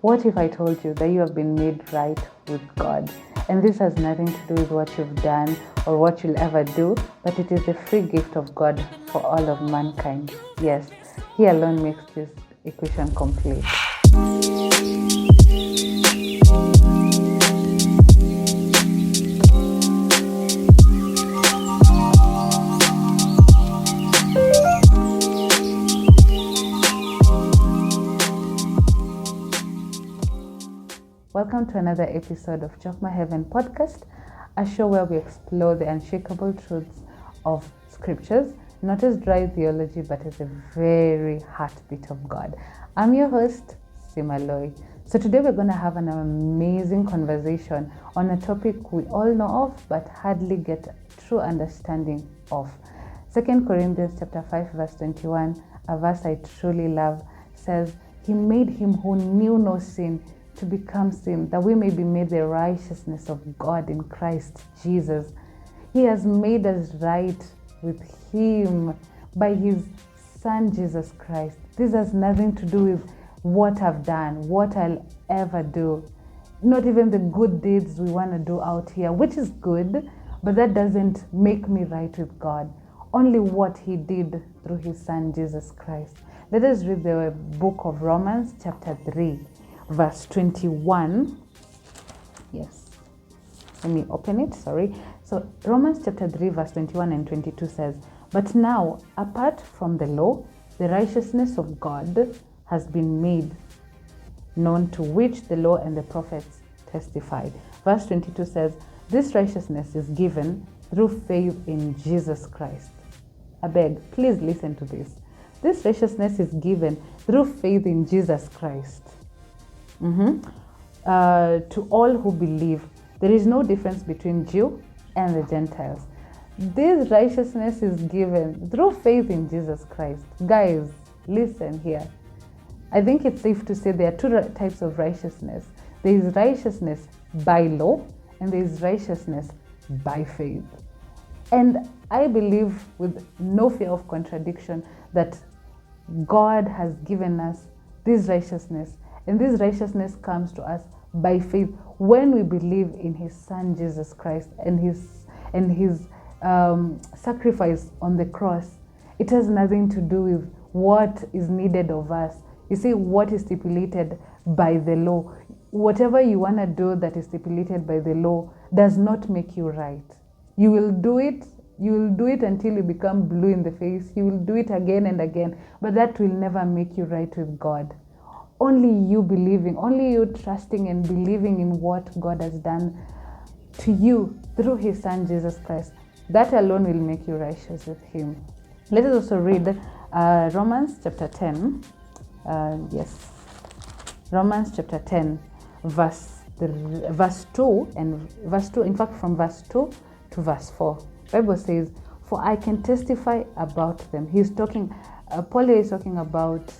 What if I told you that you have been made right with God? And this has nothing to do with what you've done or what you'll ever do, but it is the free gift of God for all of mankind. Yes, He alone makes this equation complete. Welcome to another episode of Chokma Heaven Podcast, a show where we explore the unshakable truths of scriptures, not as dry theology, but as the very heartbeat of God. I'm your host, Simaloy. So today we're going to have an amazing conversation on a topic we all know of, but hardly get true understanding of. 2 Corinthians chapter 5, verse 21, a verse I truly love, says, He made him who knew no sin to become sin, that we may be made the righteousness of God in Christ Jesus. He has made us right with Him by His Son, Jesus Christ. This has nothing to do with what I've done, what I'll ever do. Not even the good deeds we want to do out here, which is good, but that doesn't make me right with God. Only what He did through His Son, Jesus Christ. Let us read the book of Romans, chapter 3. Verse 21. Yes, let me open it. Sorry. So Romans chapter 3 verse 21 and 22 says, But now, apart from the law, the righteousness of God has been made known, to which the law and the prophets testify. Verse 22 says, This righteousness is given through faith in Jesus Christ. I beg, please listen to this. This righteousness is given through faith in Jesus Christ. To all who believe. There is no difference between Jew and the Gentiles. This righteousness is given through faith in Jesus Christ. Guys, listen here. I think it's safe to say there are two types of righteousness. There is righteousness by law and there is righteousness by faith. And I believe with no fear of contradiction that God has given us this righteousness. And this righteousness comes to us by faith when we believe in His Son Jesus Christ and His sacrifice on the cross. It has nothing to do with what is needed of us. You see, what is stipulated by the law, whatever you want to do that is stipulated by the law does not make you right. You will do it until you become blue in the face. You will do it again and again, but that will never make you right with God. Only you believing, only you trusting and believing in what God has done to you through His Son, Jesus Christ. That alone will make you righteous with Him. Let us also read Romans chapter 10. Romans chapter 10, verse 2 and verse 2. In fact, from verse 2 to verse 4. The Bible says, For I can testify about them. Paul is talking about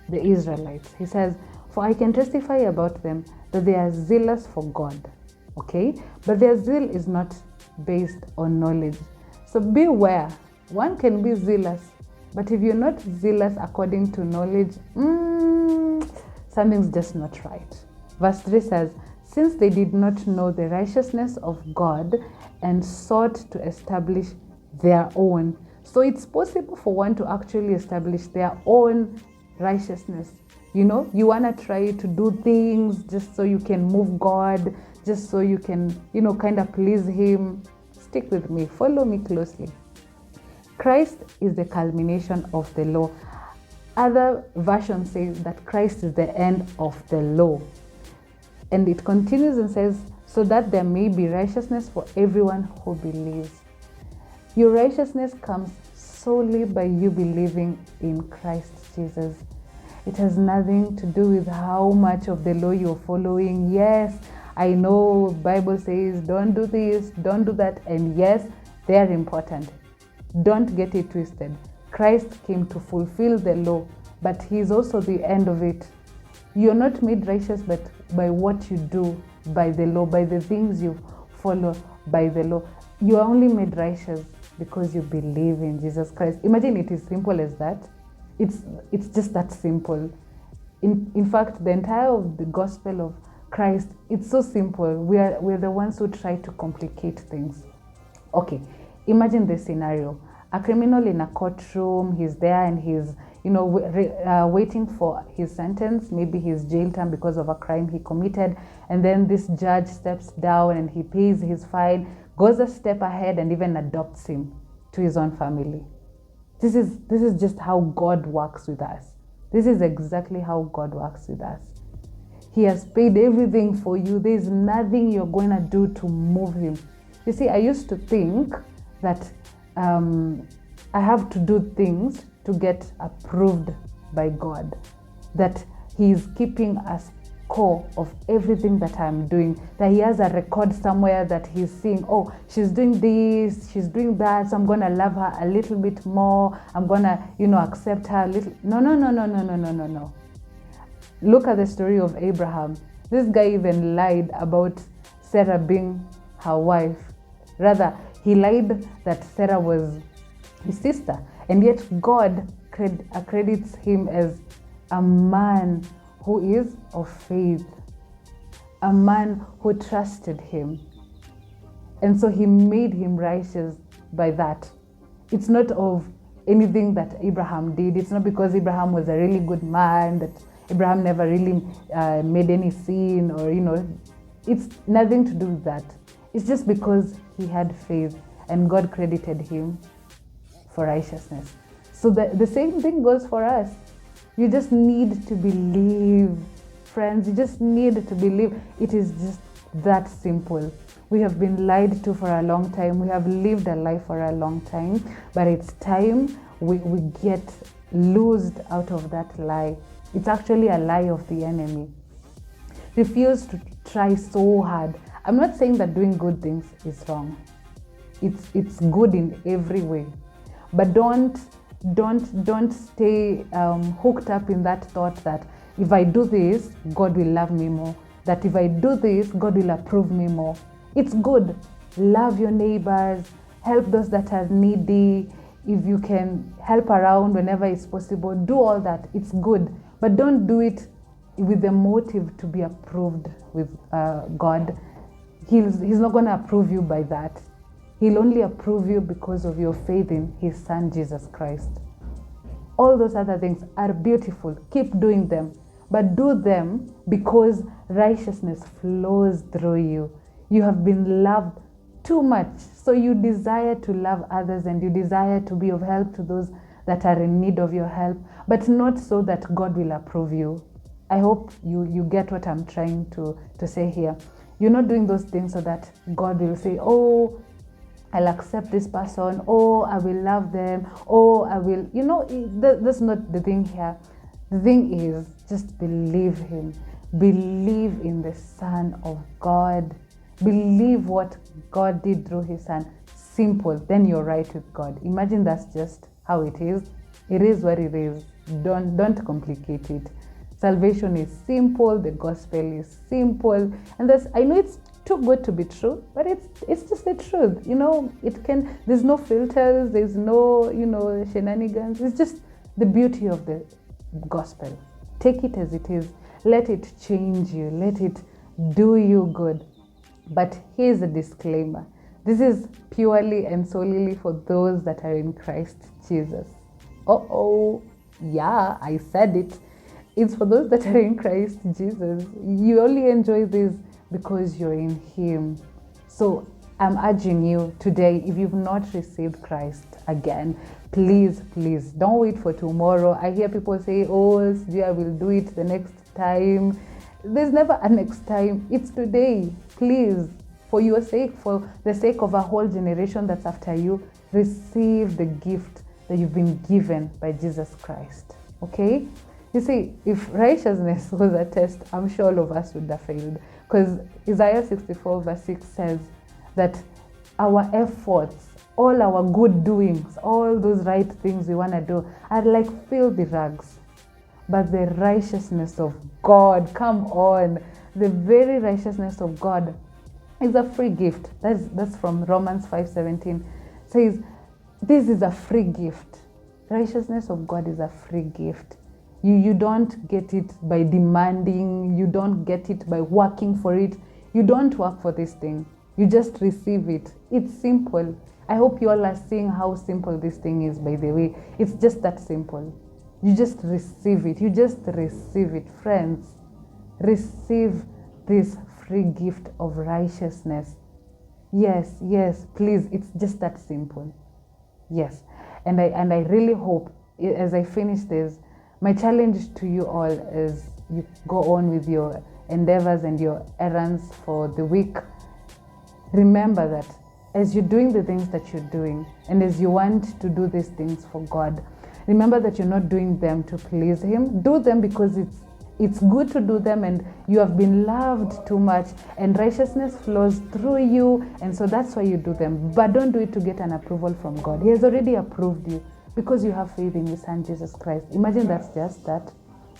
the Israelites. He says, For I can testify about them that they are zealous for God. Okay? But their zeal is not based on knowledge. So beware. One can be zealous, but if you're not zealous according to knowledge, something's just not right. Verse 3 says, Since they did not know the righteousness of God and sought to establish their own. So it's possible for one to actually establish their own righteousness. You want to try to do things just so you can move God, just so you can, kind of please Him. Stick with me, follow me closely. Christ is the culmination of the law. Other versions say that Christ is the end of the law. And it continues and says, so that there may be righteousness for everyone who believes. Your righteousness comes solely by you believing in Christ Jesus. It has nothing to do with how much of the law you're following. Yes, I know Bible says don't do this, don't do that. And yes, they are important. Don't get it twisted. Christ came to fulfill the law, but He is also the end of it. You're not made righteous but by what you do, by the law, by the things you follow by the law. You are only made righteous because you believe in Jesus Christ. Imagine it is simple as that. It's just that simple. In fact, the entire of the gospel of Christ, it's so simple. We're the ones who try to complicate things. Okay, imagine this scenario. A criminal in a courtroom, he's there and he's, waiting for his sentence. Maybe his jail term because of a crime he committed. And then this judge steps down and he pays his fine, goes a step ahead and even adopts him to his own family. This is just how God works with us. This is exactly how God works with us. He has paid everything for you. There's nothing you're going to do to move him. You see, I used to think that I have to do things to get approved by God, that He is keeping a score of everything that I'm doing, that He has a record somewhere that He's seeing, oh, she's doing this, she's doing that, so I'm going to love her a little bit more, I'm going to, accept her a little. No. Look at the story of Abraham. This guy even lied about Sarah being her wife. Rather, he lied that Sarah was his sister. And yet God accredits him as a man who is of faith, a man who trusted him. And so he made him righteous by that. It's not of anything that Abraham did. It's not because Abraham was a really good man, that Abraham never really made any sin, or, it's nothing to do with that. It's just because he had faith and God credited him for righteousness. So the same thing goes for us. You just need to believe, friends. You just need to believe. It is just that simple. We have been lied to for a long time. We have lived a life for a long time. But it's time we get loosed out of that lie. It's actually a lie of the enemy. Refuse to try so hard. I'm not saying that doing good things is wrong. It's good in every way. But don't stay hooked up in that thought that if I do this, God will love me more. That if I do this, God will approve me more. It's good. Love your neighbors. Help those that are needy. If you can help around whenever it's possible, do all that. It's good. But don't do it with the motive to be approved with God. He's not going to approve you by that. He'll only approve you because of your faith in His Son, Jesus Christ. All those other things are beautiful. Keep doing them. But do them because righteousness flows through you. You have been loved too much. So you desire to love others and you desire to be of help to those that are in need of your help, but not so that God will approve you. I hope you get what I'm trying to say here. You're not doing those things so that God will say, oh, I'll accept this person. Oh, I will love them. Oh, I will, that's not the thing here. The thing is, just believe Him. Believe in the Son of God. Believe what God did through His Son. Simple. Then you're right with God. Imagine that's just how it is. It is what it is. Don't complicate it. Salvation is simple. The gospel is simple. And I know it's too good to be true, but it's just the truth. There's no filters, there's no, shenanigans. It's just the beauty of the gospel. Take it as it is. Let it change you. Let it do you good. But here's a disclaimer. This is purely and solely for those that are in Christ Jesus. Yeah, I said it. It's for those that are in Christ Jesus. You only enjoy this because you're in Him. So I'm urging you today, if you've not received Christ again, please don't wait for tomorrow. I hear people say, oh, I will do it the next time. There's never a next time. It's today. Please, for your sake, for the sake of a whole generation that's after you, receive the gift that you've been given by Jesus Christ. Okay? You see, if righteousness was a test, I'm sure all of us would have failed. Because Isaiah 64 verse 6 says that our efforts, all our good doings, all those right things we want to do are like filthy rags. But the righteousness of God, come on, the very righteousness of God is a free gift. That's from Romans 5:17. Says, this is a free gift. Righteousness of God is a free gift. You don't get it by demanding. You don't get it by working for it. You don't work for this thing. You just receive it. It's simple. I hope you all are seeing how simple this thing is, by the way. It's just that simple. You just receive it. You just receive it. Friends, receive this free gift of righteousness. Yes, please. It's just that simple. Yes. And I really hope, as I finish this, my challenge to you all is you go on with your endeavors and your errands for the week. Remember that as you're doing the things that you're doing, and as you want to do these things for God, remember that you're not doing them to please Him. Do them because it's good to do them, and you have been loved too much, and righteousness flows through you, and so that's why you do them. But don't do it to get an approval from God. He has already approved you because you have faith in His Son Jesus Christ. Imagine that's just that.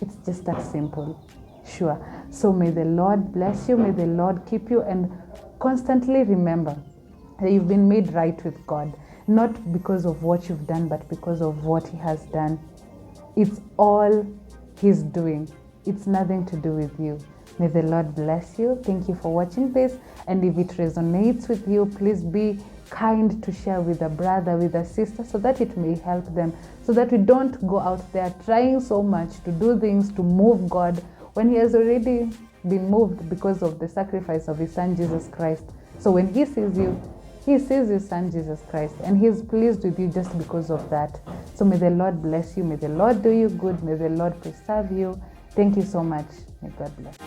It's just that simple. Sure. So may the Lord bless you. May the Lord keep you, and constantly remember that you've been made right with God, not because of what you've done, but because of what He has done. It's all He's doing. It's nothing to do with you. May the Lord bless you. Thank you for watching this. And if it resonates with you, please be kind to share with a brother, with a sister, so that it may help them, so that we don't go out there trying so much to do things to move God when He has already been moved because of the sacrifice of His Son Jesus Christ. So when He sees you, He sees His Son Jesus Christ, and He's pleased with you just because of that. So may the Lord bless you. May the Lord do you good. May the Lord preserve you. Thank you so much. May God bless.